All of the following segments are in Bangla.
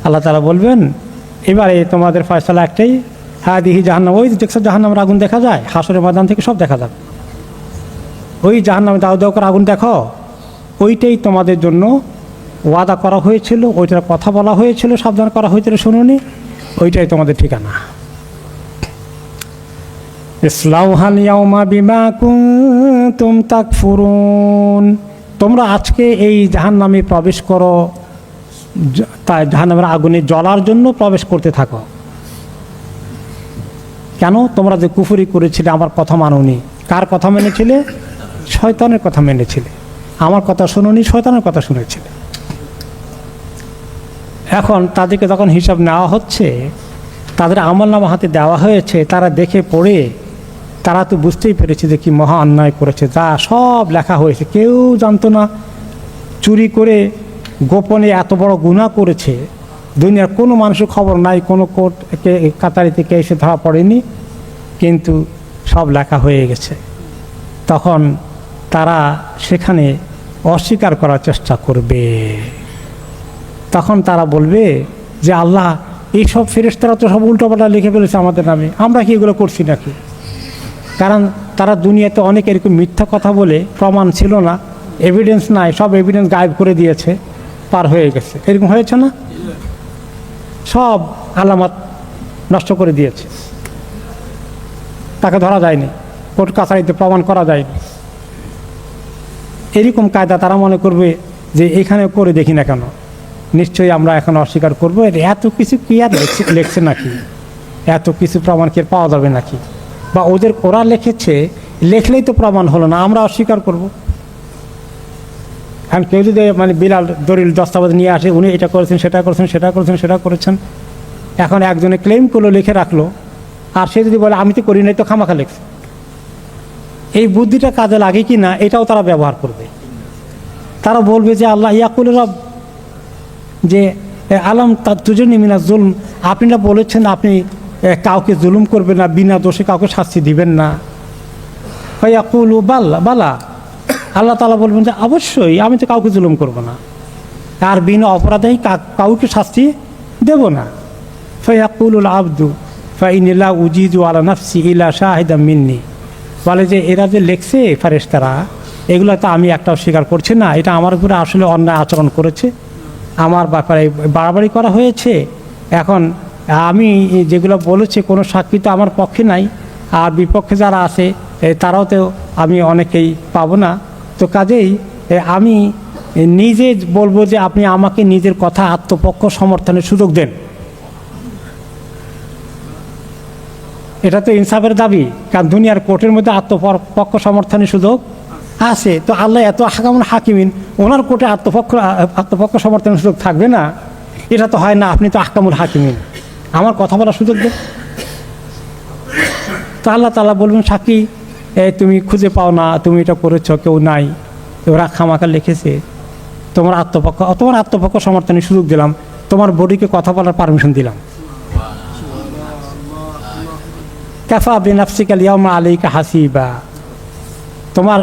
আল্লাহ তাআলা বলবেন এবারে তোমাদের ফয়সালা একটাই, হ্যাঁ দিহি জাহান্নাম, ওই দেখছো জাহান্নামের আগুন দেখা যায়, হাসরের ময়দান থেকে সব দেখা যাবে, ওই জাহান্নামে দাও দাও করে আগুন দেখো, ওইটাই তোমাদের জন্য ওয়াদা করা হয়েছিল, ওইটার কথা বলা হয়েছিল, সাবধান করা হয়েছিল, শুনুনি, ওইটাই তোমাদের ঠিকানা। ইসলাউহাল ইয়াউমা বিমা কুনতুম তাকফুরুন, তোমরা আজকে এই জাহান্নামে প্রবেশ করো, তাই জাহান্নামের আগুনে জ্বলার জন্য প্রবেশ করতে থাকো। কেন? তোমরা যে কুফরি করেছিলে, আমার কথা মানোনি। কার কথা মেনেছিলে? শয়তানের কথা মেনেছিলে। আমার কথা শুনোনি, শয়তানের কথা শুনেছিলে। এখন তাদেরকে যখন হিসাব নেওয়া হচ্ছে, তাদের আমলনামা হাতে দেওয়া হয়েছে, তারা দেখে পড়ে তারা তো বুঝতেই পেরেছে যে কি মহা অন্যায় করেছে, যা সব লেখা হয়েছে। কেউ জানতো না চুরি করে গোপনে এত বড় গুনাহ করেছে, দুনিয়ার কোনো মানুষের খবর নাই, কোনো কোর্ট কাতারি থেকে এসে ধরা পড়েনি, কিন্তু সব লেখা হয়ে গেছে। তখন তারা সেখানে অস্বীকার করার চেষ্টা করবে। তখন তারা বলবে যে আল্লাহ, এইসব ফেরেশতারা তো সব উল্টোপাল্টা লিখে ফেলেছে আমাদের নামে, আমরা কি এগুলো করছি নাকি? কারণ তারা দুনিয়াতে অনেক এরকম মিথ্যা কথা বলে, প্রমাণ ছিল না, এভিডেন্স নাই, সব এভিডেন্স গায়েব করে দিয়েছে, পার হয়ে গেছে। এরকম হয়েছে না? সব আলামত নষ্ট করে দিয়েছে, তাকে ধরা যায়নি, কোর্ট কাছারিতে প্রমাণ করা যায়নি। এরকম কায়দা তারা মনে করবে যে এখানে করে দেখি না কেন, নিশ্চয়ই আমরা এখন অস্বীকার করবো। এত কিছু কি আর লেখছে নাকি? এত কিছু প্রমাণ কি পাওয়া যাবে নাকি? বা ওদের ওরা লিখেছে, লেখলেই তো প্রমাণ হলো না, আমরা অস্বীকার করব। এখন কেউ যদি মানে বিলাল দলিল দস্তাবেজ নিয়ে আসে, উনি এটা করেছেন, সেটা করেছেন, সেটা করেছেন, সেটা করেছেন, এখন একজনে ক্লেম করলো, লিখে রাখলো, আর সে যদি বলে আমি তো করি নাই, তো খামাখা লেখছে, এই বুদ্ধিটা কাজে লাগে কি না এটাও তারা ব্যবহার করবে। তারা বলবে যে আল্লাহ ইয়াকুল রব, যে আলম তুজনি মিনা জুলম, আপনি না বলেছেন আপনি কাউকে জুলুম করবেন না, বিনা দোষে কাউকে শাস্তি দিবেন না। ইয়াকুল বাল্লা বালা, আল্লাহ তাআলা বলবেন যে অবশ্যই আমি তো কাউকে জুলুম করব না, আর বিনা অপরাধেই কাউকে শাস্তি দেব না। ফায়াকুলুল আবদু ফাইনিল্লা উজিজু আলা নাফসি ইলা শাহিদাম মিন্নি, বলে যে এরা যে লেখছে ফেরেশতারা, এগুলো তো আমি একটাও স্বীকার করছি না, এটা আমার উপরে আসলে অন্যায় আচরণ করেছে, আমার ব্যাপারে বাড়াবাড়ি করা হয়েছে। এখন আমি যেগুলো বলেছি কোনো সাক্ষী তো আমার পক্ষে নাই, আর বিপক্ষে যারা আছে তারাও তো আমি অনেকেই পাবো না, তো কাজেই আমি নিজে বলবো যে আপনি আমাকে নিজের কথা আত্মপক্ষ সমর্থনের সুযোগ দেন। এটা তো ইনসাফের দাবি, কারণ দুনিয়ার কোর্টের মধ্যে আত্মপক্ষ সমর্থনের সুযোগ আছে, তো আল্লাহ এত হাকামুল হাকিমিন, ওনার কোর্টে আত্মপক্ষ সমর্থনের সুযোগ থাকবে না? এটা তো হয় না, আপনি তো আহকামুল হাকিমিন, আমার কথা বলার সুযোগ দেন। তো আল্লাহ তাআলা বলবেন সাক্ষী তুমি খুঁজে পাও না, তুমি এটা করেছ, কেউ নাই, ওরা খামাখা লিখেছে, তোমার আত্মপক্ষ সমর্থনের সুযোগ দিলাম, তোমার বডিকে কথা বলার পারমিশন দিলাম। কাফা বিনাফসিকা ইয়াউমা আলাইকা হাসিবা, তোমার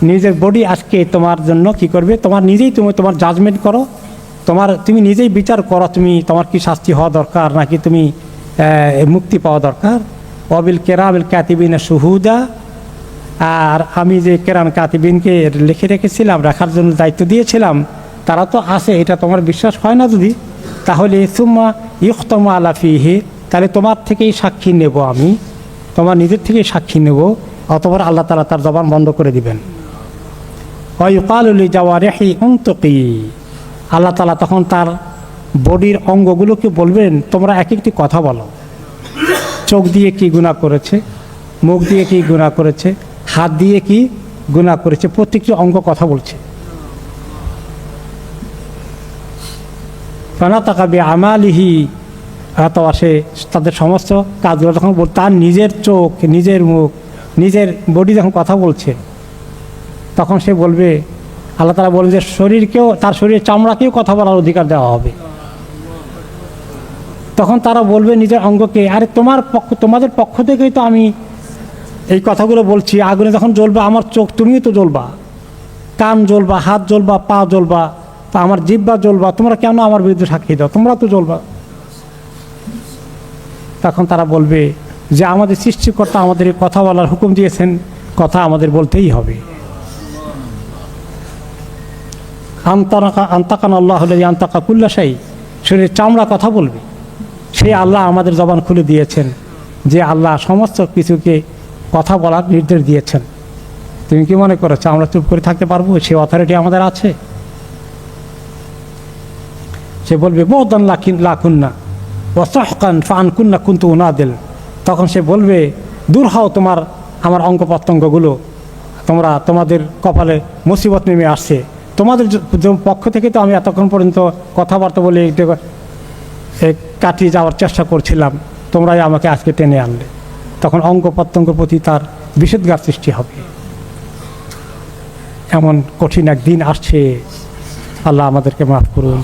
নিজের বডি আজকে তোমার জন্য কি করবে, তোমার নিজেই তোমার জাজমেন্ট করো, তুমি নিজেই বিচার করো, তোমার কি শাস্তি হওয়া দরকার নাকি তুমি মুক্তি পাওয়া দরকার। ওয়াবিল কিরামিল কাতিবিনা শুহুদা, আর আমি যে কিরাম কাতিবিনকে লিখে রেখেছিলাম, রাখার জন্য দায়িত্ব দিয়েছিলাম, তারা তো আছে, এটা তোমার বিশ্বাস হয় না যদি, তাহলে সুম্মা ইখতামু আলা ফিহি, তাহলে তোমার থেকেই সাক্ষী নেব, আমি তোমার নিজের থেকেই সাক্ষী নেব, অতঃপর আল্লাহ তাআলা তার জবান বন্ধ করে দিবেন। ওয়া ইউকালু লিজাওয়ারিহি উনতুকি, আল্লাহ তাআলা তখন তার বডির অঙ্গগুলোকে বলবেন তোমরা এক একটি কথা বলো, চোখ দিয়ে কি গুনাহ করেছে, মুখ দিয়ে কি গুনাহ করেছে, হাত দিয়ে কি গুনাহ করেছে, প্রত্যেকটি অঙ্গ কথা বলছে। ফানাতাকা বিআমালিহি, অথবা সে তাদের সমস্ত কাজগুলো যখন তার নিজের চোখ, নিজের মুখ, নিজের বডি যখন কথা বলছে, তখন সে বলবে, আল্লাহ তাআলা বলেন যে শরীরকেও, তার শরীরের চামড়াকেও কথা বলার অধিকার দেওয়া হবে। তখন তারা বলবে নিজের অঙ্গকে, আরে তোমাদের পক্ষ থেকেই তো আমি এই কথাগুলো বলছি, আগুনে যখন জ্বলবে আমার চোখ, তুমিও তো জ্বলবা, কান জ্বলবা, হাত জ্বলবা, পা জ্বলবা, তা আমার জিহ্বা জ্বলবা, তোমরা কেন আমার বিরুদ্ধে সাক্ষী দাও, তোমরা তো জ্বলবা। তখন তারা বলবে যে আমাদের সৃষ্টিকর্তা আমাদের কথা বলার হুকুম দিয়েছেন, কথা আমাদের বলতেই হবে। আন্তাকান আল্লাহ আন্তাকা কুল্লা শাই, শরীরের চামড়া কথা বলবে, সেই আল্লাহ আমাদের জবান খুলে দিয়েছেন, যে আল্লাহ সমস্ত কিছুকে কথা বলার নির্দেশ দিয়েছেন। তুমি কি মনে করছো আমরা চুপ করে থাকতে পারবো? সে অথরিটি আমাদের আছে। সে বলবে বদান লাকুন্না ওয়াসাহকান ফানকুন্না কুনতু উনাদিল। তখন সে বলবে দূর হও তোমার আমার অঙ্গ প্রত্যঙ্গগুলো, তোমাদের কপালে মুসিবত নেমে আসছে, তোমাদের পক্ষ থেকে তো আমি এতক্ষণ পর্যন্ত কথাবার্তা বলে কাটিয়ে যাওয়ার চেষ্টা করছিলাম, তোমরাই আমাকে আজকে টেনে আনলে। তখন অঙ্গ প্রত্যঙ্গের প্রতি তার বিষেধঘাত সৃষ্টি হবে। এমন কঠিন একদিন আসছে, আল্লাহ আমাদেরকে মাফ করুন।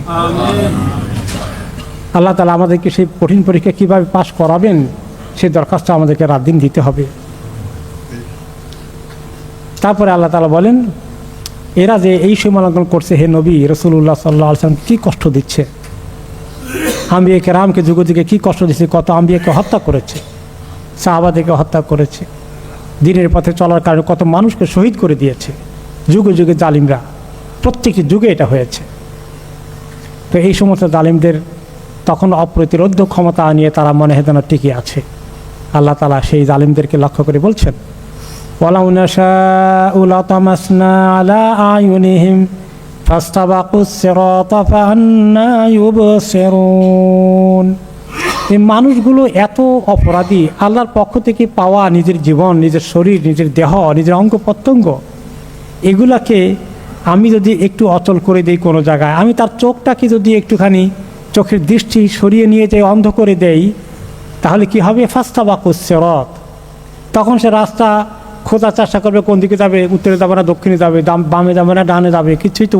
আল্লাহ তাআলা আমাদেরকে সেই কঠিন পরীক্ষা কীভাবে পাশ করাবেন সেই দরখাস্ত আমাদেরকে রাত দিন দিতে হবে। তারপরে আল্লাহ তাআলা বলেন, এরা যে এই সীমালঙ্ঘন করছে, হে নবী রাসূলুল্লাহ সাল্লাল্লাহু আলাইহি ওয়াসাল্লাম কী কষ্ট দিচ্ছে, আম্বিয়া কেরামকে যুগে যুগে কী কষ্ট দিচ্ছে, কত আম্বিয়াকে হত্যা করেছে, সাহাবাদেরকে হত্যা করেছে, দিনের পথে চলার কারণে কত মানুষকে শহীদ করে দিয়েছে। যুগে যুগে জালিমরা, প্রত্যেকটি যুগে এটা হয়েছে। তো এই সমস্ত জালিমদের তখন অপ্রতিরোধ্য ক্ষমতা নিয়ে তারা মনে হয় যেন টিকে আছে। আল্লাহ তাআলা সেই জালিমদেরকে লক্ষ্য করে বলছেন, ওয়ালাউ নাশাউ লাতামাসনা আলা আয়ুনিহিম ফাস্তাবাকুস সিরাতা ফাআন্না ইউবসিরুন। এই মানুষগুলো এত অপরাধী, আল্লাহর পক্ষ থেকে পাওয়া নিজের জীবন, নিজের শরীর, নিজের দেহ, নিজের অঙ্গ প্রত্যঙ্গ, এগুলাকে আমি যদি একটু অচল করে দিই কোনো জায়গায়, আমি তার চোখটাকে যদি একটুখানি চোখের দৃষ্টি সরিয়ে নিয়ে যাই, অন্ধ করে দেই, তাহলে কি হবে? ফাস্তাবাকুস সিরাত, তখন সে রাস্তা খোঁজার চেষ্টা করবে, কোন দিকে যাবে, উত্তরে যাবে না দক্ষিণে যাবে, বামে যাবে না ডানে যাবে, কিছুই তো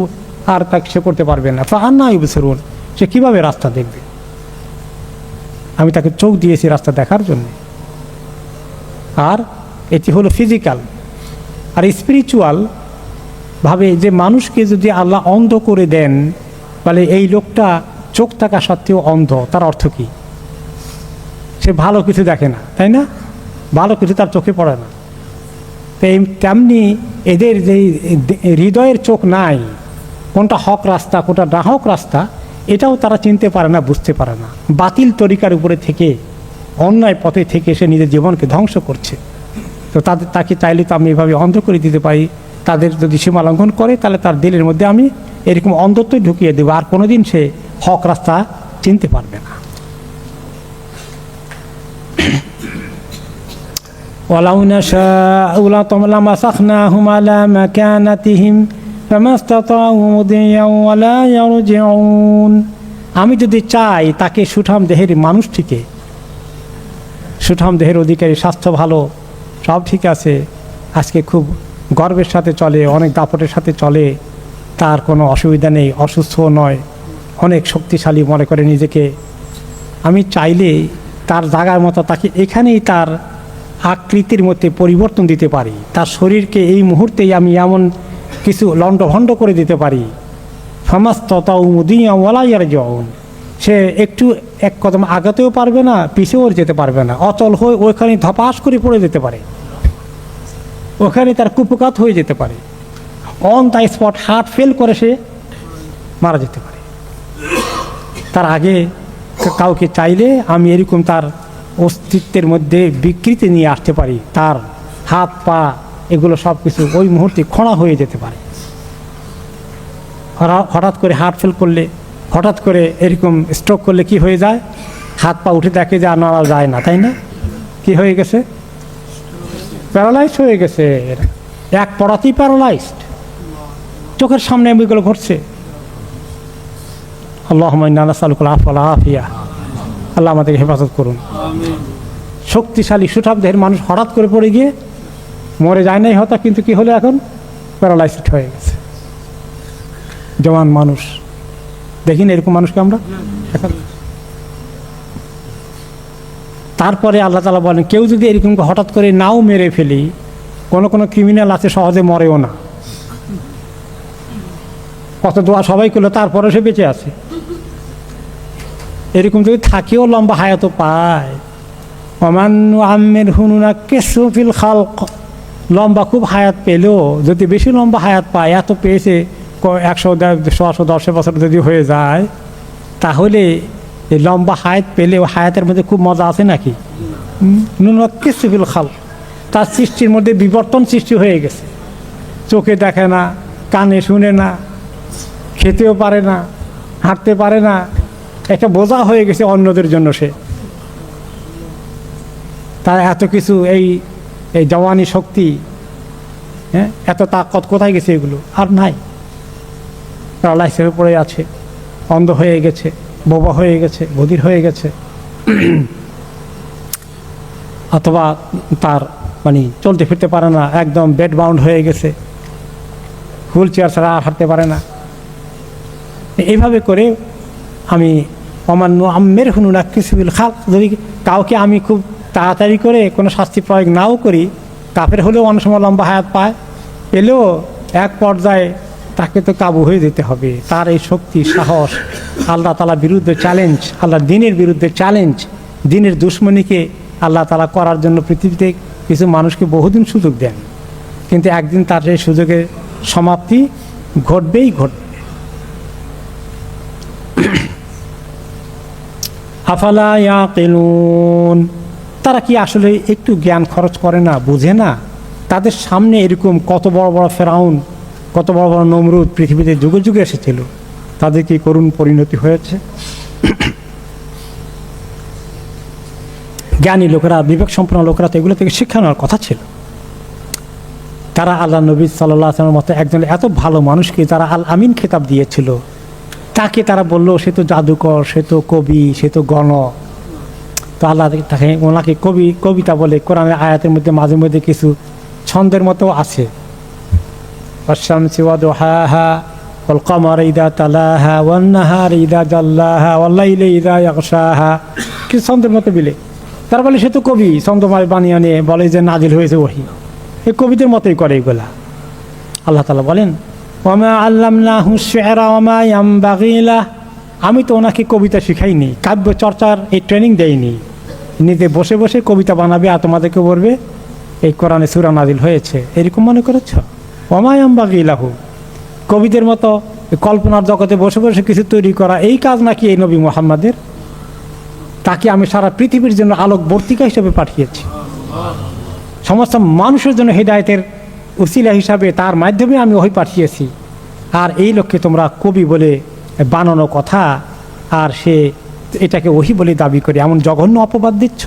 আর তাকে সে করতে পারবে না। ফাআন্না ইউবসিরুন, সে কীভাবে রাস্তা দেখবে? আমি তাকে চোখ দিয়েছি রাস্তা দেখার জন্য। আর এটি হলো ফিজিক্যাল। আর স্পিরিচুয়াল ভাবে যে মানুষকে যদি আল্লাহ অন্ধ করে দেন, তাহলে এই লোকটা চোখ থাকা সত্ত্বেও অন্ধ, তার অর্থ কী? সে ভালো কিছু দেখে না, তাই না? ভালো কিছু তার চোখে পড়ে না। তো তেমনি এদের যে হৃদয়ের চোখ নাই, কোনটা হক রাস্তা কোনটা না হক রাস্তা, এটাও তারা চিনতে পারে না, বুঝতে পারে না। বাতিল তরিকার উপরে থেকে, অন্যায় পথে থেকে সে নিজের জীবনকে ধ্বংস করছে। তো তাকে চাইলে তো আমি এভাবে অন্ধ করে দিতে পারি। তাদের যদি সীমা লঙ্ঘন করে, তাহলে তার দিলের মধ্যে আমি এরকম অন্ধত্বই ঢুকিয়ে দেবো, আর কোনোদিন সে হক রাস্তা চিনতে পারবে না। ওয়ালাউ নাশাউ লামাসাখনাহুম আলা মাকানাতিহিম ফামাস্তাতাউ মুদিয়ান ওয়ালা ইয়ারজিউন। আমি যদি চাই তাকে সুঠাম দেহের মানুষটিকে, সুঠাম দেহের অধিকারী, স্বাস্থ্য ভালো, সব ঠিক আছে, আজকে খুব গর্বের সাথে চলে, অনেক দাপটের সাথে চলে, তার কোনো অসুবিধা নেই, অসুস্থও নয়, অনেক শক্তিশালী মনে করে নিজেকে, আমি চাইলে তার জায়গার মতো তাকে এখানেই তার আকৃতির মধ্যে পরিবর্তন দিতে পারি, তার শরীরকে এই মুহূর্তেই আমি এমন কিছু লণ্ডভণ্ড করে দিতে পারি। ফামাস্তাতাউ মুদিয়ান ওয়ালা ইয়ারজিউন, সে একটু এক কদম আগাতেও পারবে না, পিছেও যেতে পারবে না, অচল হয়ে ওইখানে ধপাস করে পড়ে যেতে পারে, ওখানে তার কুপকাত হয়ে যেতে পারে, on the spot heart fail করে সে মারা যেতে পারে। তার আগে কাউকে চাইলে আমি এরকম তার অস্তিত্বের মধ্যে বিকৃতি নিয়ে আসতে পারি, তার হাত পা এগুলো সব কিছু ওই মুহূর্তে খোঁড়া হয়ে যেতে পারে। হঠাৎ করে হার্ট ফেল করলে, হঠাৎ করে এরকম স্ট্রোক করলে কি হয়ে যায়? হাত পা উঠে দেখে যে আর নাড়া যায় না, তাই না? কি হয়ে গেছে? প্যারালাইজ হয়ে গেছে, এক পড়াতেই প্যারালাইজড, চোখের সামনে এগুলো ঘটছে। আল্লাহুম্মা ইন্না নাসআলুকাল আফওয়া ওয়াল আফিয়া, আল্লাহ আমাদেরকে হেফাজত করুন। শক্তিশালী সুঠাম দেহের মানুষ হঠাৎ করে পড়ে গিয়ে মরে যায় নাই হতা, কিন্তু কি হলো? এখন প্যারালাইজড হয়ে গেছে। জওয়ান মানুষ, দেখিন এরকম মানুষকে আমরা এখন। তারপরে আল্লাহ তাআলা বলেন, কেউ যদি এরকম হঠাৎ করে নাও মেরে ফেলি, কোনো ক্রিমিনাল আছে সহজে মরেও না, কত দোয়া সবাই করলো, তারপরে সে বেঁচে আছে। এরকম যদি থাকেও লম্বা হায়াত পায়। ওমান আমের হুনুনা কেসুফিল খালক, লম্বা খুব হায়াত পেলেও যদি বেশি লম্বা হায়াত পায়, এত পেয়েছে 100-110 বছর যদি হয়ে যায়, তাহলে এই লম্বা হায়াত পেলেও হায়াতের মধ্যে খুব মজা আছে নাকি? নুনা কেসুফিল খালক, তার সৃষ্টির মধ্যে বিবর্তন সৃষ্টি হয়ে গেছে। চোখে দেখে না, কানে শুনে না, খেতেও পারে না, হাঁটতে পারে না, একটা বোঝা হয়ে গেছে অন্যদের জন্য সে। তার এত কিছু, এই জওয়ানি শক্তি, হ্যাঁ, এত তাকত কোথায় গেছে? এগুলো আর নাই। প্যারালাইস হয়ে পড়ে আছে, অন্ধ হয়ে গেছে, বোবা হয়ে গেছে, বধির হয়ে গেছে, অথবা তার মানে চলতে ফিরতে পারে না, একদম বেড বাউন্ড হয়ে গেছে, হুইল চেয়ার ছাড়া আর হাঁটতে পারে না। এইভাবে করে আমি অমান্য আমের হুনুনা কিসবিল খাল, যদি কাউকে আমি খুব তাড়াতাড়ি করে কোনো শাস্তি প্রয়োগ নাও করি, কাফের হলেও অনেক সময় লম্বা হায়াত পায়, পেলেও এক পর্যায়ে তাকে তো কাবু হয়ে যেতে হবে। তার এই শক্তি, সাহস, আল্লাহ তাআলার বিরুদ্ধে চ্যালেঞ্জ, আল্লাহ দিনের বিরুদ্ধে চ্যালেঞ্জ, দিনের দুশ্মনীকে আল্লাহ তাআলা করার জন্য পৃথিবীতে কিছু মানুষকে বহুদিন সুযোগ দেন, কিন্তু একদিন তার সেই সুযোগের সমাপ্তি ঘটবেই ঘটবে। আফালা ইয়াকিলুন, তারা কি আসলে একটু জ্ঞান খরচ করে না, বুঝে না? তাদের সামনে এরকম কত বড় বড় ফেরাউন, কত বড় বড় নমরুদ পৃথিবীতে যুগে যুগে এসেছিল, তাদের কি করুণ পরিণতি হয়েছে। জ্ঞানী লোকেরা, বিবেক সম্পন্ন লোকেরা তো এগুলো থেকে শিক্ষা নেওয়ার কথা ছিল। তারা আল্লাহ নবী সাল্লাল্লাহু আলাইহি ওয়াসাল্লামের মতো একজন এত ভালো মানুষকে যারা আল আমিন খেতাব দিয়েছিল, তাকে তারা বললো সে তো জাদুকর, সে তো কবি, সে তো গণক। তো আল্লাহ তাকে ওনাকে কবিতা বলে। কোরআনের আয়াতের মধ্যে মাঝে মধ্যে কিছু ছন্দের মতো আছে, ওয়াশ-শামসি ওয়া-দুহাহা ওয়াল-কমারি ইযা তালাহা ওয়ান-নাহারি ইযা জাল্লাহা ওয়াল-লাইলি ইযা ইয়াগশাহা, কিছু ছন্দের মতো বিলে। তারা বলে সে তো কবি, ছন্দময় বানিয়ে নিয়ে বলে যে নাজিল হয়েছে ওহী। এই কবিদের মতোই করে এগুলা। আল্লাহ তাআলা বলেন ওয়ামা আল্লামনাহু শি'রা ওয়ামা ইয়ামবাগি লাহ, আমি তো ওনাকে কবিতা শিখাইনি, কাব্য চর্চার এই ট্রেনিং দেইনি। নিজে বসে বসে কবিতা বানাবে আর তোমাদেরকে বলবে এই কোরআনে সূরা নাজিল হয়েছে, এরকম মনে করেছ? ওয়ামা ইয়ামবাগি লাহু, কবিদের মতো কল্পনার জগতে বসে বসে কিছু তৈরি করা, এই কাজ নাকি এই নবী মুহাম্মাদের? তাকে আমি সারা পৃথিবীর জন্য আলোকবর্তিকা হিসেবে পাঠিয়েছি, সমস্ত মানুষের জন্য হিদায়াতের উসিলা হিসাবে তার মাধ্যমে আমি ওহী পাঠিয়েছি। আর এই লক্ষ্যে তোমরা কবি বলে বানানো কথা আর সে এটাকে ওহী বলে দাবি করে এমন জঘন্য অপবাদ দিচ্ছ।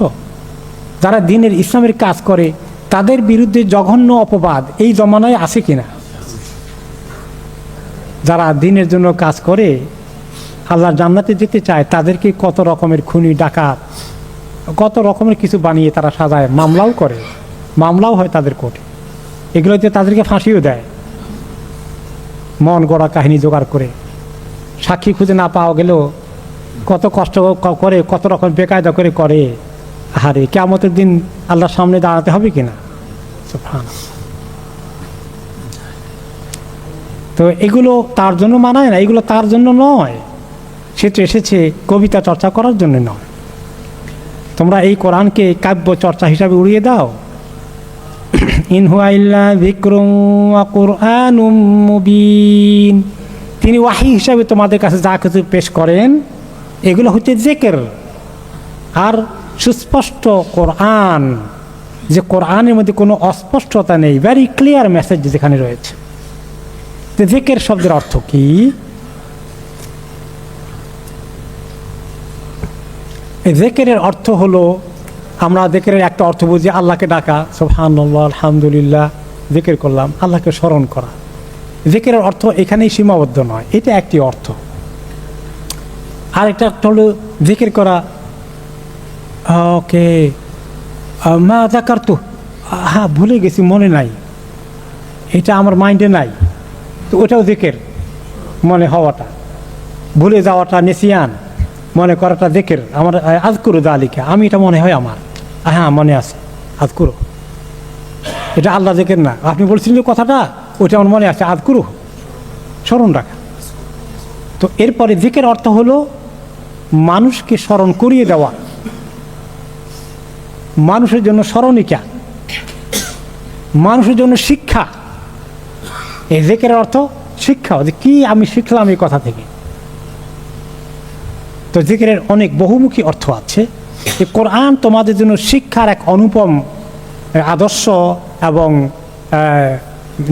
যারা দ্বীনের ইসলামের কাজ করে তাদের বিরুদ্ধে জঘন্য অপবাদ এই জমানায় আছে কিনা? যারা দ্বীনের জন্য কাজ করে, আল্লাহর জান্নাতে যেতে চায়, তাদেরকে কত রকমের খুনি, ডাকাত, কত রকমের কিছু বানিয়ে তারা সাজায়, মামলাও করে, মামলাও হয় তাদের কোর্টে। এগুলোতে তাদেরকে ফাঁসিও দেয়, মন গড়া কাহিনী জোগাড় করে। সাক্ষী খুঁজে না পাওয়া গেলেও কত কষ্ট করে, কত রকম বেকায়দা করে। আরে কিয়ামতের দিন আল্লাহর সামনে দাঁড়াতে হবে কিনা? সুবহানাল্লাহ। তো এগুলো তার জন্য মানায় না, এগুলো তার জন্য নয়। সে তো এসেছে কবিতা চর্চা করার জন্য নয়। তোমরা এই কোরআনকে কাব্য চর্চা হিসাবে উড়িয়ে দাও। ইন হুয়া ইল্লা যিকরুন ওয়া কুরআনুম মুবিন, তিনি ওয়াহী হিসাবে তোমাদের কাছে যা কিছু পেশ করেন এগুলো হচ্ছে জিকির আর সুস্পষ্ট কোরআন, যে কোরআনের মধ্যে কোনো অস্পষ্টতা নেই, ভেরি ক্লিয়ার মেসেজ যেখানে রয়েছে। তো জিকির শব্দের অর্থ কি? জিকিরের অর্থ হলো, আমরা জিকিরের একটা অর্থ বুঝি আল্লাহকে ডাকা, সুবহানাল্লাহ, আলহামদুলিল্লাহ, জিকির করলাম, আল্লাহকে স্মরণ করা। জিকিরের অর্থ এখানেই সীমাবদ্ধ নয়, এটা একটি অর্থ। আর একটা অর্থ হলো জিকির করা, ওকে মা যাকারতু, হ্যাঁ ভুলে গেছি, মনে নাই, এটা আমার মাইন্ডে নাই, তো ওটাও জিকির। মনে হওয়াটা, ভুলে যাওয়াটা নিসিয়ান, মনে করাটা জিকির। আমার আযকুরু যালিকা, আমি এটা মনে হয় আমার, হ্যাঁ মনে আছে, আযকুরু, এটা আল্লাহ জিকির না। আপনি বলছিলেন যে কথাটা, ওইটা আমার মনে আছে, আযকুরু, স্মরণ রাখা। তো এরপরে জিকির অর্থ হলো মানুষকে স্মরণ করিয়ে দেওয়া, মানুষের জন্য স্মরণিকা, মানুষের জন্য শিক্ষা। এই জিকিরের অর্থ শিক্ষা, যে কি আমি শিখলাম এই কথা থেকে। তো জিকিরের অনেক বহুমুখী অর্থ আছে। এই কোরআন তোমাদের জন্য শিক্ষার এক অনুপম আদর্শ এবং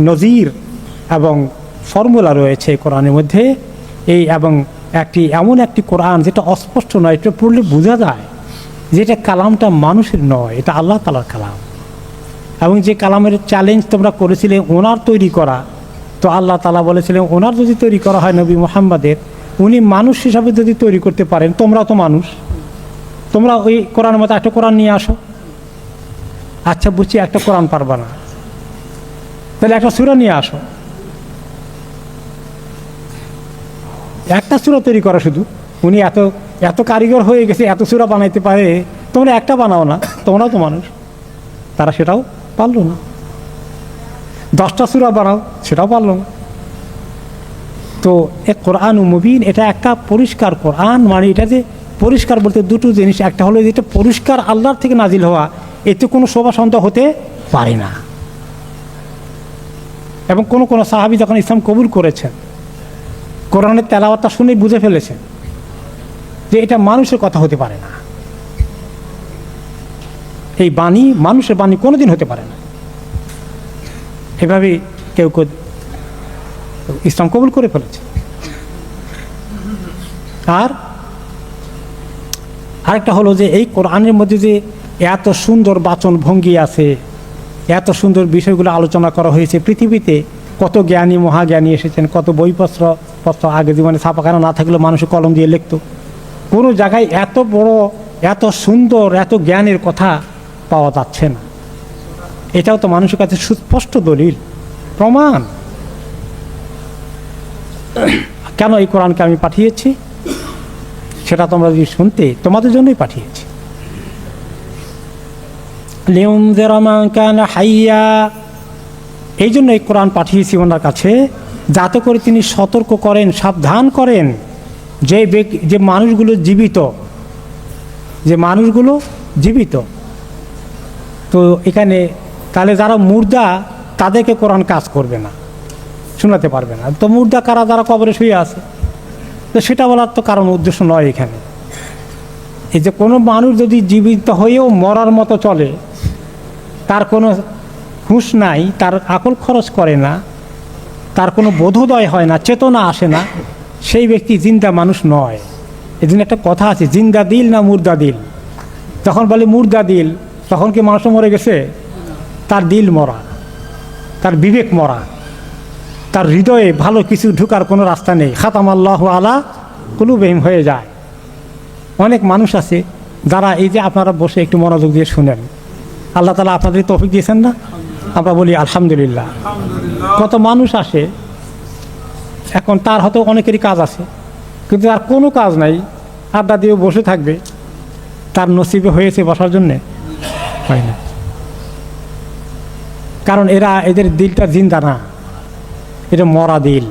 নজির এবং ফর্মুলা রয়েছে কোরআনের মধ্যে। এই এবং এমন একটি কোরআন যেটা অস্পষ্ট নয়, এটা পড়লে বোঝা যায় যে এটা কালামটা মানুষের নয়, এটা আল্লাহ তাআলার কালাম। এবং যে কালামের চ্যালেঞ্জ তোমরা করেছিলে ওনার তৈরি করা, তো আল্লাহ তাআলা বলেছিলেন ওনার যদি তৈরি করা হয় নবী মুহাম্মাদের, উনি মানুষ হিসাবে যদি তৈরি করতে পারেন, তোমরাও তো মানুষ, তোমরা ওই কোরআনের মতো একটা কোরআন নিয়ে আসো। আচ্ছা বুঝছি একটা কোরআন পারবা না, তাহলে একটা সূরা নিয়ে আসো। একটা সূরা তৈরি করা, শুধু উনি এত এত কারিগর হয়ে গেছে, এত সূরা বানাইতে পারে, তোমরা একটা বানাও না, তোমরাও তো মানুষ। তারা সেটাও পারলো না। 10টা সূরা বানাও, সেটাও পারলো না। তো এ কোরআন মুবিন, এটা একটা পরিষ্কার কোরআন। মানে এটা যে পরিষ্কার বলতে দুটো জিনিস, একটা হলো যেটা পরিষ্কার আল্লাহর থেকে নাজিল হওয়া, এতে কোনো শোভা সন্দেহ হতে পারে না। এবং কোনো সাহাবী যখন ইসলাম কবুল করেছেন, কোরআনের তেলাওয়াতটা শুনে বুঝে ফেলেছেন যে এটা মানুষের কথা হতে পারে না, এই বাণী মানুষের বাণী কোনোদিন হতে পারে না। এভাবে কেউ কেউ ইসলাম কবুল করে ফেলেছে। আর আরেকটা হলো যে এই কোরআনের মধ্যে যে এত সুন্দর বাচন ভঙ্গি আছে, এত সুন্দর বিষয়গুলো আলোচনা করা হয়েছে। পৃথিবীতে কত জ্ঞানী মহাজ্ঞানী এসেছেন, কত বইপত্র আগে জীবনে ছাপাখানা না থাকলেও মানুষের কলম দিয়ে লিখত। কোনো জায়গায় এত বড়, এত সুন্দর, এত জ্ঞানের কথা পাওয়া যাচ্ছে না। এটাও তো মানুষের কাছে সুস্পষ্ট দলিল, প্রমাণ। কেন এই কোরআনকে আমি পাঠিয়েছি সেটা তোমরা যদি শুনতে, তোমাদের জন্যই পাঠিয়েছি। লিউনযিরা মান কানা হাইয়া, এই জন্য এই কোরআন পাঠিয়েছি ওনার কাছে, যাতে করে তিনি সতর্ক করেন, সাবধান করেন যে মানুষগুলো জীবিত, যে মানুষগুলো জীবিত। তো এখানে তাহলে যারা মুর্দা, তাদেরকে কোরআন কাজ করবে না, শোনাতে পারবে না। তো মুর্দা কারা? যারা কবরে শুয়ে আছে। তো সেটা বলার তো কারণ উদ্দেশ্য নয় এখানে। এই যে কোনো মানুষ যদি জীবিত হয়েও মরার মতো চলে, তার কোনো হুঁশ নাই, তার আকল খরচ করে না, তার কোনো বোধোদয় হয় না, চেতনা আসে না, সেই ব্যক্তি জিন্দা মানুষ নয়। এদিন একটা কথা আছে, জিন্দা দিল না মুর্দা দিল। যখন বলে মুর্দা দিল, তখন কি মানুষ মরে গেছে? তার দিল মরা, তার বিবেক মরা, তার হৃদয়ে ভালো কিছু ঢুকার কোনো রাস্তা নেই। খাতামাল্লাহু আলা কুলুবিহিম হয়ে যায়। অনেক মানুষ আছে যারা, এই যে আপনারা বসে একটু মনোযোগ দিয়ে শুনেন, আল্লাহ তাআলা আপনাদের তৌফিক দিয়েছেন না? আমরা বলি আলহামদুলিল্লাহ। কত মানুষ আসে, এখন তার হয়তো অনেকেরই কাজ আছে, কিন্তু তার কোনো কাজ নাই, আড্ডা দিয়ে বসে থাকবে। তার নসিবে হয়েছে বসার জন্যে? হয় না। কারণ এদের দিলটা জিন্দা না, এটা মরা দিল।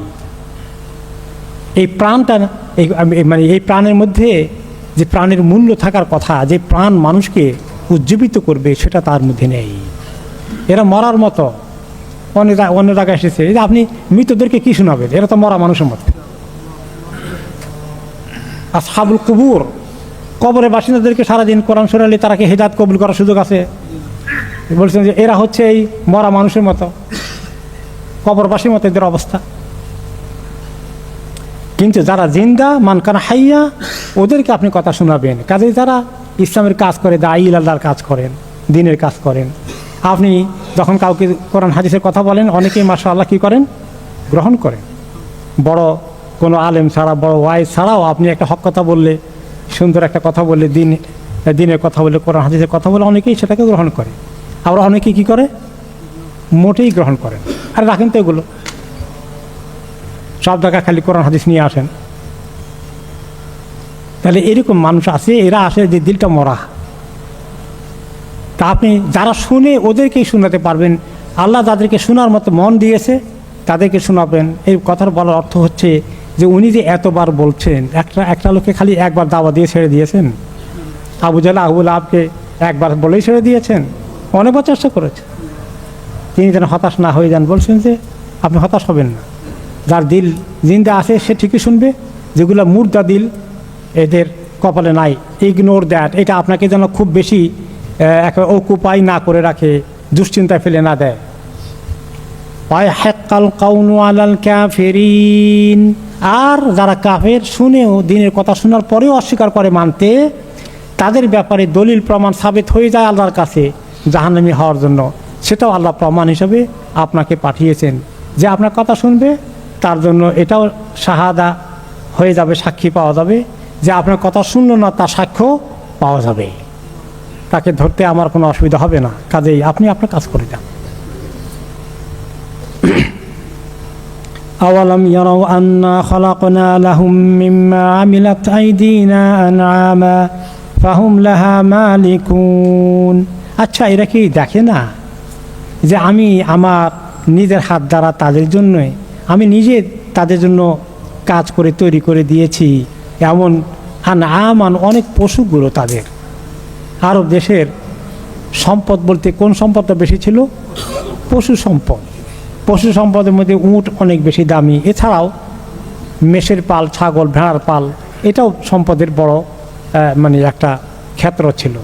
এই প্রাণটা, মানে এই প্রাণের মধ্যে যে প্রাণের মূল্য থাকার কথা, যে প্রাণ মানুষকে উজ্জীবিত করবে, সেটা তার মধ্যে নেই। এরা মরার মতো। অন্য জায়গায় এসেছে, যে আপনি মৃতদেরকে কি শোনাবেন? এরা তো মরা মানুষের মতো। আসহাবুল কুবুর, কবরের বাসিন্দাদেরকে সারাদিন কোরআন শোনালে তারা কি হেদায়েত কবুল করার সুযোগ আছে? বলছেন যে এরা হচ্ছে এই মরা মানুষের মতো, কবরবাসীর মতো এদের অবস্থা। কিন্তু যারা জিন্দা, মান কানা হাইয়া, ওদেরকে আপনি কথা শোনাবেন। কাজেই যারা ইসলামের কাজ করে, দাঈ ইলাল্লাহর কাজ করেন, দ্বীনের কাজ করেন, আপনি যখন কাউকে কোরআন হাদিসের কথা বলেন, অনেকেই মাশাআল্লাহ কী করেন? গ্রহণ করেন। বড় কোনো আলেম ছাড়া, বড় ওয়াইজ ছাড়াও আপনি একটা হক কথা বললে, সুন্দর একটা কথা বললে, দ্বীনের কথা বললে, কোরআন হাদিসের কথা বলে, অনেকেই সেটাকে গ্রহণ করে। আবার অনেকেই কী করে? মোটেই গ্রহণ করেন। আর রাখেন তো এগুলো, সব জায়গায় খালি কোরআন হাদিস নিয়ে আসেন। তাহলে এরকম মানুষ আছে, এরা আসে যে দিলটা মরা। তা আপনি যারা শুনে, ওদেরকেই শোনাতে পারবেন। আল্লাহ যাদেরকে শোনার মতো মন দিয়েছে, তাদেরকে শোনাবেন। এই কথার বলার অর্থ হচ্ছে যে উনি যে এতবার বলছেন, একটা লোককে খালি একবার দাওয়া দিয়ে ছেড়ে দিয়েছেন? আবু জাহল আবু লাহাবকে একবার বলেই ছেড়ে দিয়েছেন? অনেকবার চেষ্টা করেছে। তিনি যেন হতাশ না হয়ে যান, বলছেন যে আপনি হতাশ হবেন না, যার দিল জিন্দা আছে সে ঠিকই শুনবে, যেগুলো মুর্দা দিল এদের কপালে নাই, ইগনোর দ্যাট। এটা আপনাকে যেন খুব বেশি অকুপাই না করে রাখে, দুশ্চিন্তায় ফেলে না দেয়। ওয়ায়াহিক্কাল কাউলু আলাল কাফিরিন, আর যারা কাফের শুনেও দিনের কথা শোনার পরেও অস্বীকার করে মানতে, তাদের ব্যাপারে দলিল প্রমাণ সাবিত হয়ে যায় আল্লাহর কাছে জাহান্নামী হওয়ার জন্য। সেটাও আল্লাহ প্রমাণ হিসেবে আপনাকে পাঠিয়েছেন, যে আপনার কথা শুনবে তার জন্য এটাও শাহাদা হয়ে যাবে, সাক্ষী পাওয়া যাবে। যে আপনার কথা শুনল না তার সাক্ষ্য পাওয়া যাবে, তাকে ধরতে আমার কোনো অসুবিধা হবে না। কাজেই আপনি আপনার কাজ করে যান। আওয়ালাম ইয়ারাউ আন্না খালাকনা লাহুম মিম্মা আমিলাত আইদিনা আনআমা ফাহুম লাহা মালিকুন। আচ্ছা, এরা কি দেখে না যে আমি আমার নিজের হাত দ্বারা তাদের জন্যই, আমি নিজে তাদের জন্য কাজ করে তৈরি করে দিয়েছি এমন আনআমান অনেক পশুগুলো তাদের। আরব দেশের সম্পদ বলতে কোন সম্পদটা বেশি ছিল? পশু সম্পদ। পশু সম্পদের মধ্যে উট অনেক বেশি দামি, এছাড়াও মেষের পাল, ছাগল, ভেড়ার পাল, এটাও সম্পদের বড় মানে একটা ক্ষেত্র ছিল।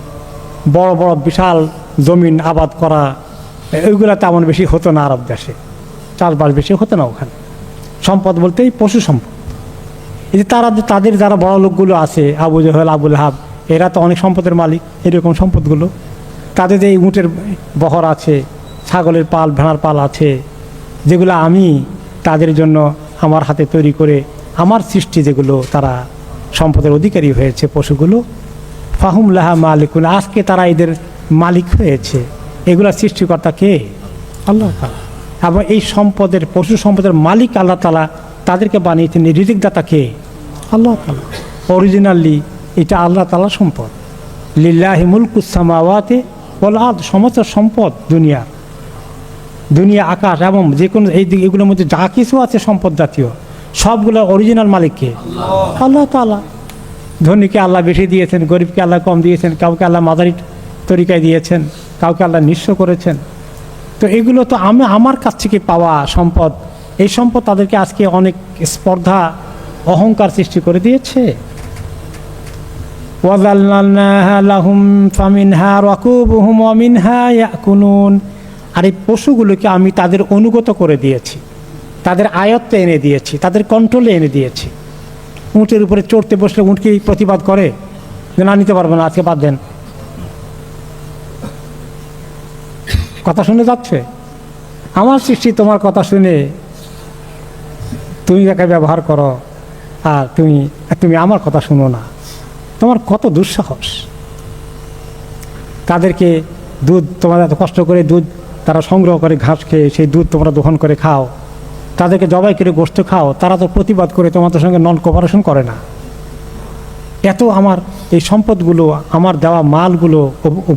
বড় বড় বিশাল জমিন আবাদ করা, ওইগুলো তেমন বেশি হতো না আরব দেশে, চাষবাস বেশি হতো না ওখানে। সম্পদ বলতেই পশু সম্পদ। এই যে তাদের যারা বড় লোকগুলো আছে, আবু জাহল আবু লাহাব, এরা তো অনেক সম্পদের মালিক। এরকম সম্পদগুলো তাদের যে উটের বহর আছে, ছাগলের পাল, ভেড়ার পাল আছে, যেগুলো আমি তাদের জন্য আমার হাতে তৈরি করে আমার সৃষ্টি, যেগুলো তারা সম্পদের অধিকারী হয়েছে পশুগুলো, ফাহুম লাহা মালিকুন, আজকে তারা এদের মালিক হয়েছে। এগুলা সৃষ্টিকর্তা কে? আল্লাহ তাআলা। এবং এই সম্পদের, পশু সম্পদের মালিক আল্লাহ তাআলা, তাদেরকে বানিয়েছেন। রিজিকদাতা কে? আল্লাহ তাআলা। অরিজিনালি এটা আল্লাহ তাআলার সম্পদ। লিল্লাহি মুলকুস সামাওয়াতি ওয়াল আরদ, সমস্ত সম্পদ দুনিয়া আকাশ এবং যে কোনো এগুলোর মধ্যে যা কিছু আছে সম্পদ জাতীয়, সবগুলোর অরিজিনাল মালিককে? আল্লাহ তাআলা। ধনীকে আল্লাহ বেশি দিয়েছেন, গরিবকে আল্লাহ কম দিয়েছেন, কাউকে আল্লাহ মাদারি তরিকায় দিয়েছেন, কাউকে আল্লাহ নিঃস্ব করেছেন। তো এগুলো তো আমার কাছ থেকে পাওয়া সম্পদ। এই সম্পদ তাদেরকে আজকে অনেক স্পর্ধা, অহংকার সৃষ্টি করে দিয়েছে। ওয়াযাল্লালনাহা লাহুম ফামিনহা রাকুবুহুম ওয়া মিনহা ইয়াকুলুন, আর এই পশুগুলোকে আমি তাদের অনুগত করে দিয়েছি, তাদের আয়ত্তে এনে দিয়েছি, তাদের কন্ট্রোলে এনে দিয়েছি। উঁটের উপরে চড়তে বসলে উঁট কি প্রতিবাদ করে যে না, নিতে পারবো না, আজকে বাদ দেন? কথা শুনে যাচ্ছে। আমার সৃষ্টি তোমার কথা শুনে তুমি যাকে ব্যবহার করো, আর তুমি আমার কথা শুনো না, তোমার কত দুঃসাহস। তাদেরকে দুধ, তোমরা এত কষ্ট করে দুধ তারা সংগ্রহ করে ঘাস খেয়ে সেই দুধ তোমরা দহন করে খাও, তাদেরকে জবাই করে গোশত খাও, তারা তো প্রতিবাদ করে তোমাদের সঙ্গে নন কোঅপারেশন করে না। এত আমার এই সম্পদগুলো, আমার দেওয়া মালগুলো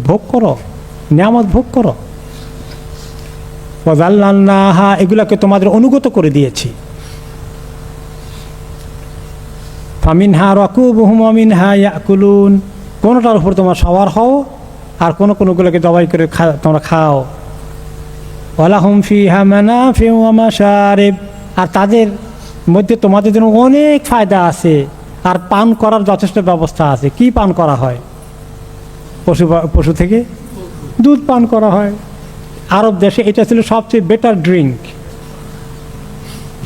ভোগ করো, নিয়ামত ভোগ করো। ওয়াযাল্লালনাহা, এগুলাকে তোমাদের অনুগত করে দিয়েছি। ফামিনহা রাকুবুহুম ওয়া মিনহা ইয়াকুলুন, কোনোটার উপর তোমার সওয়ার হও, আর কোনোগুলোকে জবাই করে তোমরা খাও। ওয়ালাহুম ফিহা মানাফিউ ওয়া মাশারিব, আর তাদের মধ্যে তোমাদের জন্য অনেক ফায়দা আছে, আর পান করার যথেষ্ট ব্যবস্থা আছে। কি পান করা হয়? পশু থেকে দুধ পান করা হয়। আরব দেশে এটা ছিল সবচেয়ে বেটার ড্রিঙ্ক,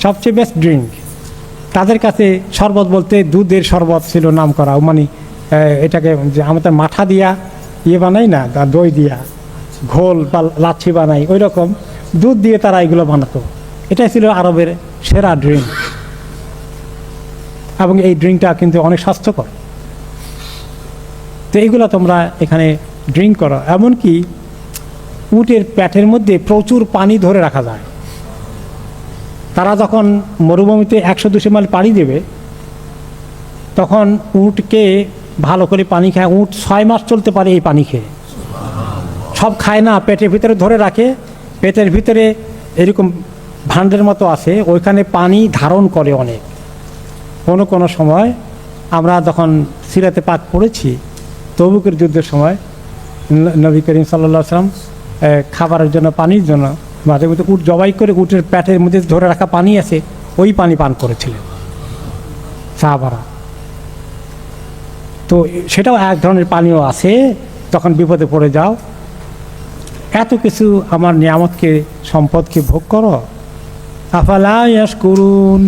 সবচেয়ে বেস্ট ড্রিঙ্ক। তাদের কাছে শরবত বলতে দুধের শরবত ছিল নাম করা, মানে এটাকে যে আমাদের মাঠা দিয়া বানাই না, দই দিয়া ঘোল বা লাচ্ছি বানাই, ওই রকম দুধ দিয়ে তারা এগুলো বানাতো। এটাই ছিল আরবের সেরা ড্রিঙ্ক, এবং এই ড্রিঙ্কটা কিন্তু অনেক স্বাস্থ্যকর। তো এইগুলো তোমরা এখানে ড্রিঙ্ক করো। এমনকি উটের পেটের মধ্যে প্রচুর পানি ধরে রাখা যায়। তারা যখন মরুভূমিতে 100-200 মাইল পাড়ি দেবে, তখন উটকে ভালো করে পানি খায়। উট 6 মাস চলতে পারে এই পানি খেয়ে। সব খায় না, পেটের ভিতরে ধরে রাখে। পেটের ভিতরে এরকম ভাণ্ডের মতো আছে, ওইখানে পানি ধারণ করে অনেক। কোনো সময় আমরা যখন সিরাতে পাক পড়েছি তবুকের যুদ্ধের সময় নবী করিম সাল্লাল্লাহু আলাইহি ওয়াসাল্লাম খাবারের জন্য, পানির জন্য মাঝে মধ্যে উট জবাই করে উটের পেটের মধ্যে ধরে রাখা পানি আছে, ওই পানি পান করেছিলেন সাহাবারা। তো সেটাও এক ধরনের পানীয় আছে, তখন বিপদে পড়ে যাও। এত কিছু আমার নিয়ামতকে, সম্পদকে ভোগ করো, আফালা ইয়াশকুরুন,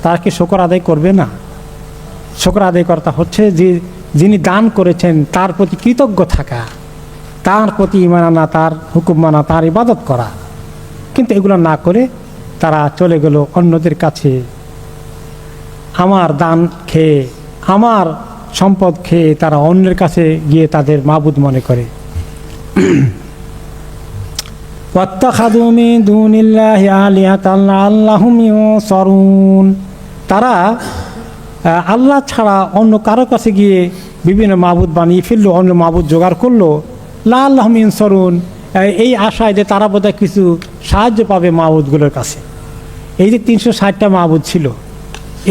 তার কি শুকর আদায় করবে না? শুকর আদায় করা হচ্ছে যে যিনি দান করেছেন তার প্রতি কৃতজ্ঞ থাকা, তার প্রতি ঈমান আনা, তার হুকুম মানা, তার ইবাদত করা। কিন্তু এগুলো না করে তারা চলে গেল অন্যদের কাছে, আমার দান খেয়ে, আমার সম্পদ খেয়ে তারা অন্যের কাছে গিয়ে তাদের মাবুদ মনে করে। ওয়াত্তাখাযু মিন দুনিল্লাহি আলিহাতান লাআল্লাহুম ইউনসারুন, তারা আল্লাহ ছাড়া অন্য কারো কাছে গিয়ে বিভিন্ন মাবুদ বানিয়ে ফেললো, অন্য মাবুদ জোগাড় করলো, লাআল্লাহুম ইউনসারুন, এই আশায় যে তারা বোধহয় কিছু সাহায্য পাবে মাবুদগুলোর কাছে। এই যে 360টা মাবুদ ছিল,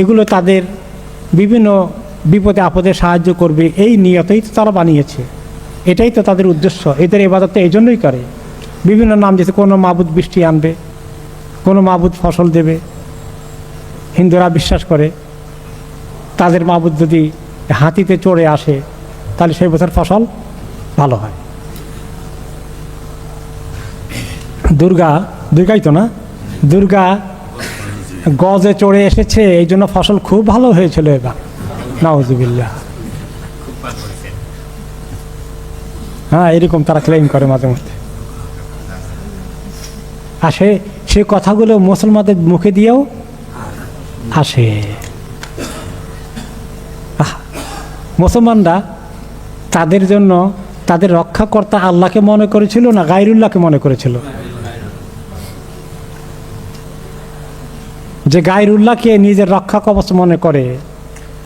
এগুলো তাদের বিভিন্ন বিপদে আপদে সাহায্য করবে, এই নিয়তেই তো তারা বানিয়েছে, এটাই তো তাদের উদ্দেশ্য। এদের ইবাদত এই জন্যই করে। বিভিন্ন নাম দিয়েছে, কোনো মাবুদ বৃষ্টি আনবে, কোনো মাবুদ ফসল দেবে। হিন্দুরা বিশ্বাস করে তাদের মাবুদ যদি হাতিতে চড়ে আসে তাহলে সেই বছর ফসল ভালো হয়। দুর্গাই তো না, দুর্গা গজে চড়ে এসেছে, এই জন্য ফসল খুব ভালো হয়েছিল এবার, নাউজুবিল্লাহ। হ্যাঁ, এরকম তারা ক্লেম করে মাঝে মধ্যে। আসে সে কথাগুলো মুসলমানদের মুখে দিয়েও আসে। মুসলমানরা তাদের জন্য তাদের রক্ষাকর্তা আল্লাহকে মনে করেছিল না গায়রুল্লাহকে মনে করেছিল? যে গায়রুল্লাহকে নিজের রক্ষা কবচ মনে করে,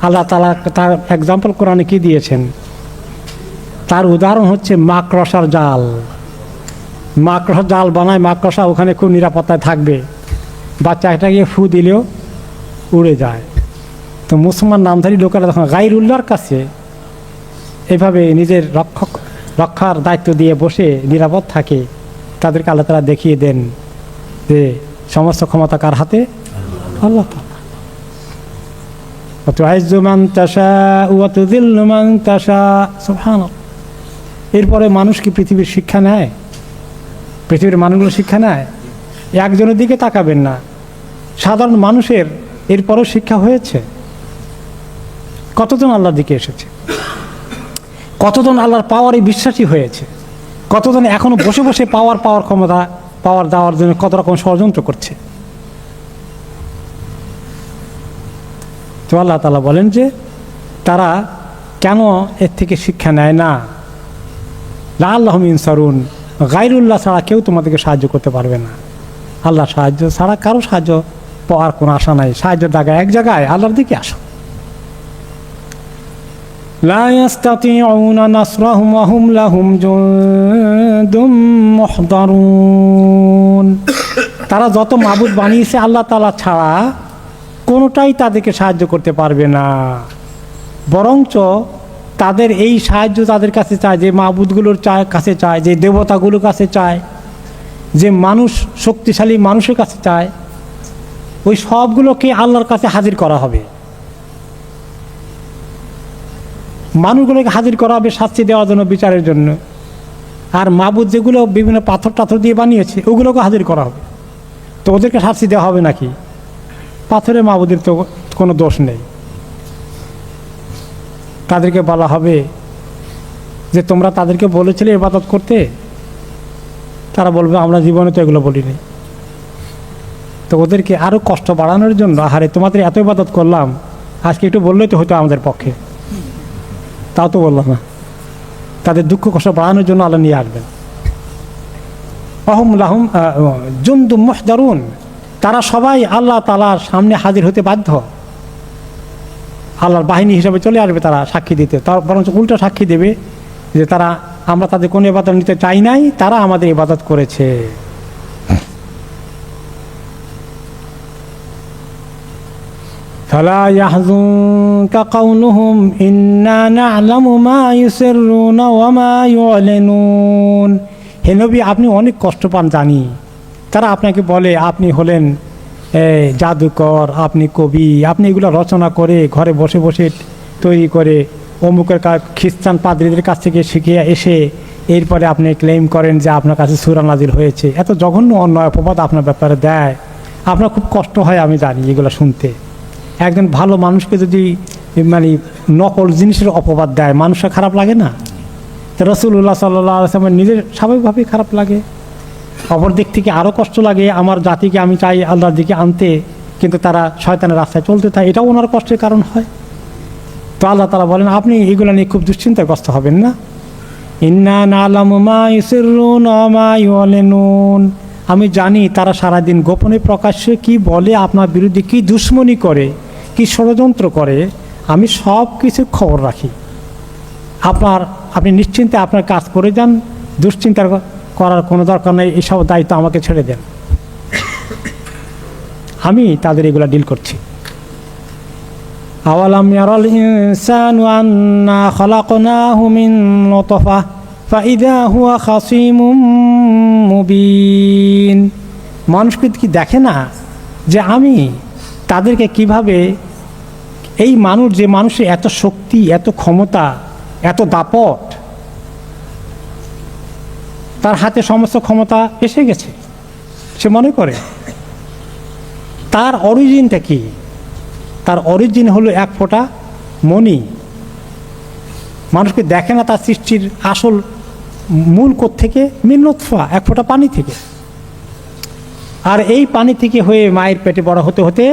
আল্লাহ তাআলা তার এক্সাম্পল কোরআনে কি দিয়েছেন? তার উদাহরণ হচ্ছে মাকড়সার জাল। মাকড়সার জাল বানায়, মাকড়সা ওখানে খুব নিরাপত্তায় থাকবে, বাচ্চাটা গিয়ে ফু দিলেও উড়ে যায়। তো মুসলমান নামধারী লোকেরা যখন গায়রুল্লাহর কাছে এভাবে নিজের রক্ষার দায়িত্ব দিয়ে বসে নিরাপদ থাকে, তাদেরকে আল্লাহ তাআলা দেখিয়ে দেন যে সমস্ত ক্ষমতা কার হাতে? আল্লাহ তাআলা। তু'ইজ্জু মান তাশাউ ওয়া তুযিল্লু মান তাশাউ, সুবহানাল্লাহ। এরপরে মানুষ কি পৃথিবীর শিক্ষা নেয়? পৃথিবীর মানুষগুলো শিক্ষা নেয়? একজনের দিকে তাকাবেন না, সাধারণ মানুষের এরপরও শিক্ষা হয়েছে। কতজন আল্লাহর দিকে এসেছে, কতজন আল্লাহর পাওয়ারে বিশ্বাসী হয়েছে, কতজন এখনো বসে বসে পাওয়ার ক্ষমতা পাওয়ার দেওয়ার জন্য কত রকম ষড়যন্ত্র করছে। তো আল্লাহ তাআলা বলেন যে তারা কেন এর থেকে শিক্ষা নেয় না? লাআল্লাহুম ইনসারুন, গায়রুল্লাহ ছাড়া কেউ তোমাদেরকে সাহায্য করতে পারবে না। আল্লাহ সাহায্য ছাড়া কারো সাহায্য পাওয়ার কোনো আশা নাই। সাহায্যের জায়গায় এক জায়গায়, আল্লাহর দিকে আসো। লা ইস্তাতিউনা নাসরাহুম ওয়া হুম লাহুম জুনদুম মুহদারুন, তারা যত মাবুদ বানিয়েছে আল্লাহ তাআলা ছাড়া কোনোটাই তাদেরকে সাহায্য করতে পারবে না। বরঞ্চ তাদের এই সাহায্য তাদের কাছে চায়, যে মাবুদগুলোর কাছে চায়, যে দেবতাগুলোর কাছে চায়, যে মানুষ শক্তিশালী মানুষের কাছে চায়, ওই সবগুলোকে আল্লাহর কাছে হাজির করা হবে। মানুষগুলোকে হাজির করা হবে শাস্তি দেওয়ার জন্য, বিচারের জন্য। আর মাবুদ যেগুলো বিভিন্ন পাথর টাথর দিয়ে বানিয়েছে ওগুলোকে হাজির করা হবে। তো ওদেরকে শাস্তি দেওয়া হবে নাকি? পাথরের মাবুদের তো কোনো দোষ নেই। তাদেরকে বলা হবে যে তোমরা তাদেরকে বলেছিলে ইবাদত করতে, তারা বলবে আমরা জীবনে তো এগুলো বলিনি। তো ওদেরকে আরও কষ্ট বাড়ানোর জন্য, আহারে তোমাদের এত ইবাদত করলাম, আজকে একটু বললেই তো হতো আমাদের পক্ষে, তাও তো বললাম না। তাদের দুঃখ কষ্ট বাড়ানোর জন্য আল্লাহ নিয়ে আসবেন। ওয়াহুম লাহুম জুনদুম মুহদারুন, তারা সবাই আল্লাহ তাআলার সামনে হাজির হতে বাধ্য। আল্লাহর বাহিনী হিসাবে চলে আসবে তারা সাক্ষী দিতে। তার বরঞ্চ উল্টো সাক্ষী দেবে যে তারা, আমরা তাদের কোনো ইবাদত নিতে চাই নাই, তারা আমাদের ইবাদত করেছে। ফালা ইয়াহযুনকা কাউলুহুম ইন্না না'লামু মা ইউসিররুনা ওয়া মা ইউ'লিনুন। হে নবী, আপনি অনেক কষ্ট পান জানি। তারা আপনাকে বলে আপনি হলেন জাদুকর, আপনি কবি, আপনি এগুলো রচনা করে ঘরে বসে বসে তৈরি করে অমুকের খ্রিস্টান পাদ্রীদের কাছ থেকে শিখে এসে এরপরে আপনি ক্লেম করেন যে আপনার কাছে সূরা নাজিল হয়েছে। এত জঘন্য অন্যায় অপবাদ আপনার ব্যাপারে দেয়, আপনার খুব কষ্ট হয় আমি জানি এগুলো শুনতে। একজন ভালো মানুষকে যদি মানে নকল জিনিসের অপবাদ দেয়, মানুষের খারাপ লাগে না? রাসূলুল্লাহ সাল্লাল্লাহু আলাইহি ওয়াসাল্লাম নিজের স্বাভাবিকভাবেই খারাপ লাগে। অপর দিক থেকে আরও কষ্ট লাগে, আমার জাতিকে আমি চাই আল্লাহর দিকে আনতে, কিন্তু তারা শয়তানের রাস্তায় চলতে থাকে, এটাও ওনার কষ্টের কারণ হয়। তো আল্লাহ তাআলা বলেন আপনি এগুলো নিয়ে খুব দুশ্চিন্তাগ্রস্ত হবেন না। ইন্না না'লামু মা ইউসিররুনা ওয়া মা ইউ'লিনুন। আমি জানি তারা সারাদিন গোপনে প্রকাশ্যে কি বলে, আপনার বিরুদ্ধে কি দুশ্মনী করে, কি ষড়যন্ত্র করে, আমি সব কিছু খবর রাখি। আপনি নিশ্চিন্তে আপনার কাজ করে যান, দুশ্চিন্তা করার কোনো দরকার নেই, এসব দায়িত্ব আমাকে ছেড়ে দেন, আমি তাদের এগুলো ডিল করছি। আওয়ালাম ইয়ারাল ইনসানু আন্না খালাকনাহু মিন নুতফা ফাইদা হুয়া খাসিমুম মুবিন। মানুষকে কি দেখে না যে আমি তাদেরকে কিভাবে, এই মানুষ যে মানুষের এত শক্তি, এত ক্ষমতা, এত দাপট, তার হাতে সমস্ত ক্ষমতা এসে গেছে, সে মনে করে তার অরিজিনটা কি? তার অরিজিন হলো এক ফোঁটা মণি। মানুষকে দেখে না তার সৃষ্টির আসল মূল কোত্থেকে? মিন নুতফা, এক ফোঁটা পানি থেকে। আর এই পানি থেকে হয়ে মায়ের পেটে বড় হতে হতে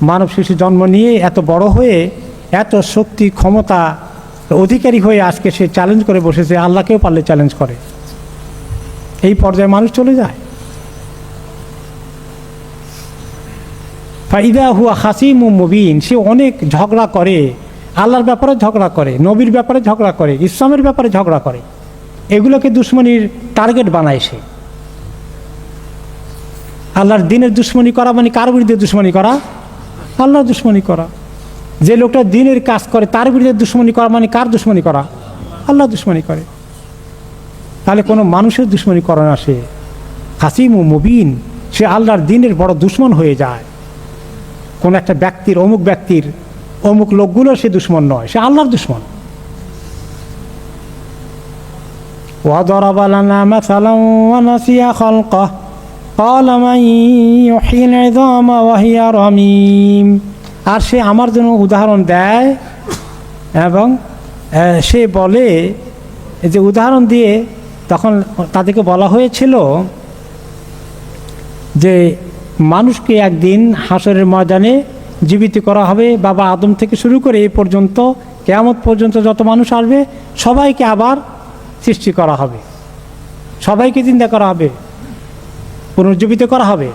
মানব শিশু জন্ম নিয়ে এত বড় হয়ে এত শক্তি ক্ষমতা অধিকারী হয়ে আজকে সে চ্যালেঞ্জ করে বসেছে, আল্লাহকেও পারলে চ্যালেঞ্জ করে। এই পর্যায়ে মানুষ চলে যায়। ফাইদা হুয়া খাসিমুম মুবিন, সে অনেক ঝগড়া করে, আল্লাহর ব্যাপারে ঝগড়া করে, নবীর ব্যাপারে ঝগড়া করে, ইসলামের ব্যাপারে ঝগড়া করে, এগুলোকে দুশ্মনির টার্গেট বানায় সে। আল্লাহর দিনের দুশ্মনী করা মানে কার বিরুদ্ধে দুশ্মনী করা? আল্লাহর দুশ্মনী করা। যে লোকটা দিনের কাজ করে তার বিরুদ্ধে দুশ্মনী করা মানে কার দুশ্মনী করা? আল্লাহ দুশ্মনী করে। তাহলে কোনো মানুষের দুশ্মনী করে না সে, খাসিমুম মুবিন, সে আল্লাহর দিনের বড় দুশ্মন হয়ে যায়। কোন একটা ব্যক্তির, অমুক ব্যক্তির, অমুক লোকগুলোর সে দুশ্মন নয়, সে আল্লাহর দুশ্মন। ওয়াদরাবা লানা মাসালান ওয়া নাসিয়া খালকাহ ক্বালা মান ইউহয়িল ইযামা ওয়া হিয়া রামীম। আর সে আমার জন্য উদাহরণ দেয় এবং সে বলে যে উদাহরণ দিয়ে, তখন তাদেরকে বলা হয়েছিল যে মানুষকে একদিন হাসরের ময়দানে জীবিত করা হবে, বাবা আদম থেকে শুরু করে এই পর্যন্ত কিয়ামত পর্যন্ত যত মানুষ আসবে সবাইকে আবার সৃষ্টি করা হবে, সবাইকে জিন্দা করা হবে, পুনর্জীবিত করা হবে।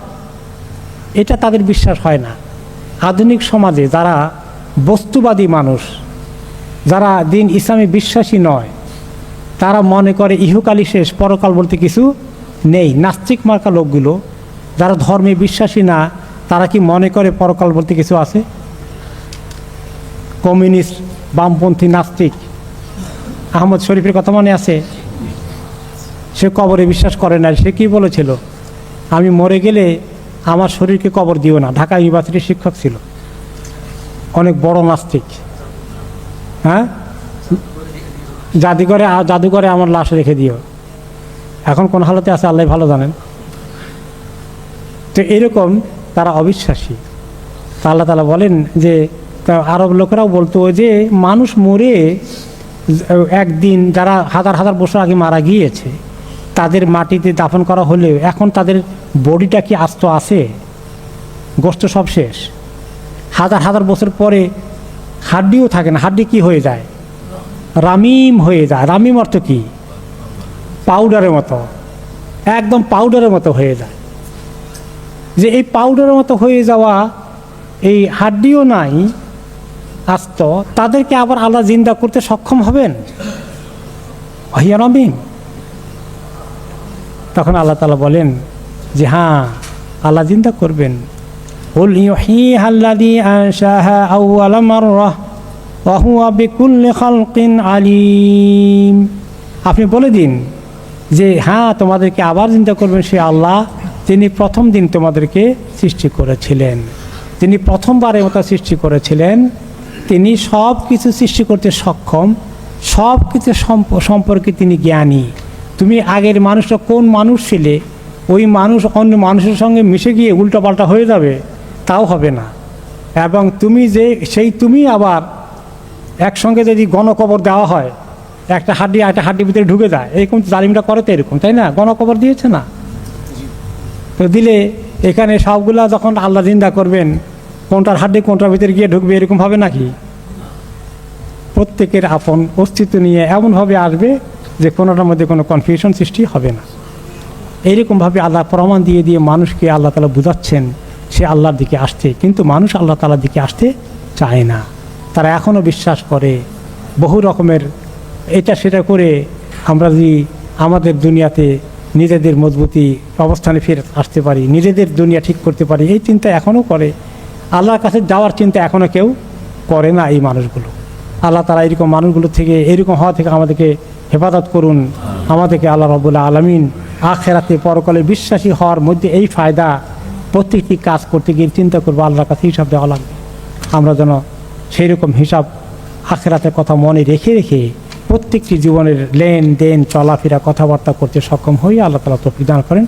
এটা তাদের বিশ্বাস হয় না। আধুনিক সমাজে যারা বস্তুবাদী মানুষ, যারা দিন ইসলামে বিশ্বাসী নয়, তারা মনে করে ইহকালই শেষ, পরকাল বলতে কিছু নেই। নাস্তিক মার্কা লোকগুলো যারা ধর্মে বিশ্বাসী না, তারা কি মনে করে পরকাল বলতে কিছু আছে? কমিউনিস্ট, বামপন্থী, নাস্তিক আহমদ শরীফের কথা মনে আছে? সে কবরে বিশ্বাস করে না। সে কি বলেছিল? আমি মরে গেলে আমার শরীরকে কবর দিও না। ঢাকা ইউনিভার্সিটির শিক্ষক ছিল, অনেক বড় নাস্তিক। হ্যাঁ, জাদুঘরে আমার লাশ রেখে দিও। এখন কোন হালতে আছে আল্লাহ ভালো জানেন। তো এরকম তারা অবিশ্বাসী। তা আল্লাহ তাআলা বলেন যে আরব লোকেরাও বলতো যে মানুষ মরে একদিন, যারা হাজার হাজার বছর আগে মারা গিয়েছে, তাদের মাটিতে দাফন করা হলেও এখন তাদের বডিটা কি আস্ত আছে? গোশত সব শেষ। হাজার হাজার বছর পরে হাড্ডিও থাকে না। হাড্ডি কি হয়ে যায়? রামিম হয়ে যায়। রামিম অর্থ কি? পাউডারের মতো, একদম পাউডারের মতো হয়ে যায়। যে এই পাউডারের মতো হয়ে যাওয়া, এই হাড্ডিও নাই আস্ত, তাদেরকে আবার আল্লাহ জিন্দা করতে সক্ষম হবেন? ওয়াহিয়া রামিম। তখন আল্লাহ তাআলা বলেন যে হ্যাঁ, আল্লাহ জিন্দা করবেন। قل يحييها الذي أنشأها أول مرة وهو بكل خلق عليم। আপনি বলে দিন যে হ্যাঁ, তোমাদেরকে আবার চিন্তা করবেন সে আল্লাহ, তিনি প্রথম দিন তোমাদেরকে সৃষ্টি করেছিলেন, তিনি প্রথমবারের মতো সৃষ্টি করেছিলেন, তিনি সব কিছু সৃষ্টি করতে সক্ষম, সব কিছু সম্পর্কে তিনি জ্ঞানী। তুমি আগের মানুষটা কোন মানুষ ছিলে, ওই মানুষ অন্য মানুষের সঙ্গে মিশে গিয়ে উল্টোপাল্টা হয়ে যাবে, তাও হবে না। এবং তুমি যে তুমি আবার একসঙ্গে যদি গণকবর দেওয়া হয়, একটা হাড্ডির ভিতরে ঢুকে যায়, এরকম জালিমটা করে তো এরকম, তাই না? গণকবর দিয়েছে না তো, দিলে এখানে সবগুলা যখন আল্লাহ জিন্দা করবেন, কোনটার হাড্ডি কোনটার ভিতরে গিয়ে ঢুকবে এরকম হবে নাকি? প্রত্যেকের আপন অস্তিত্ব নিয়ে এমনভাবে আসবে যে কোনোটার মধ্যে কোনো কনফিউশন সৃষ্টি হবে না। এইরকমভাবে আল্লাহ প্রমাণ দিয়ে দিয়ে মানুষকে আল্লাহ তাআলা বুঝাচ্ছেন সে আল্লাহর দিকে আসতে, কিন্তু মানুষ আল্লাহ তাআলার দিকে আসতে চায় না। তারা এখনও বিশ্বাস করে বহু রকমের এটা সেটা করে আমরা যদি আমাদের দুনিয়াতে নিজেদের মজবুতি অবস্থানে ফিরে আসতে পারি, নিজেদের দুনিয়া ঠিক করতে পারি, এই চিন্তা এখনও করে। আল্লাহর কাছে যাওয়ার চিন্তা এখনও কেউ করে না এই মানুষগুলো। আল্লাহ তাআলা এরকম মানুষগুলো থেকে, এরকম হওয়া থেকে আমাদেরকে হেফাজত করুন। আমাদেরকে আল্লাহ রাব্বুল আলামিন আখিরাতে পরকালে বিশ্বাসী হওয়ার মধ্যে এই ফায়দা, প্রত্যেকটি কাজ করতে গিয়ে চিন্তা করবো আল্লাহর কাছে হিসাব দেওয়া লাগবে। আমরা যেন সেই রকম হিসাব আখিরাতের কথা মনে রেখে রেখে প্রত্যেকটি জীবনের লেনদেন চলাফেরা কথাবার্তা করতে সক্ষম হই। আল্লাহ তাআলা তৌফিক দান করেন।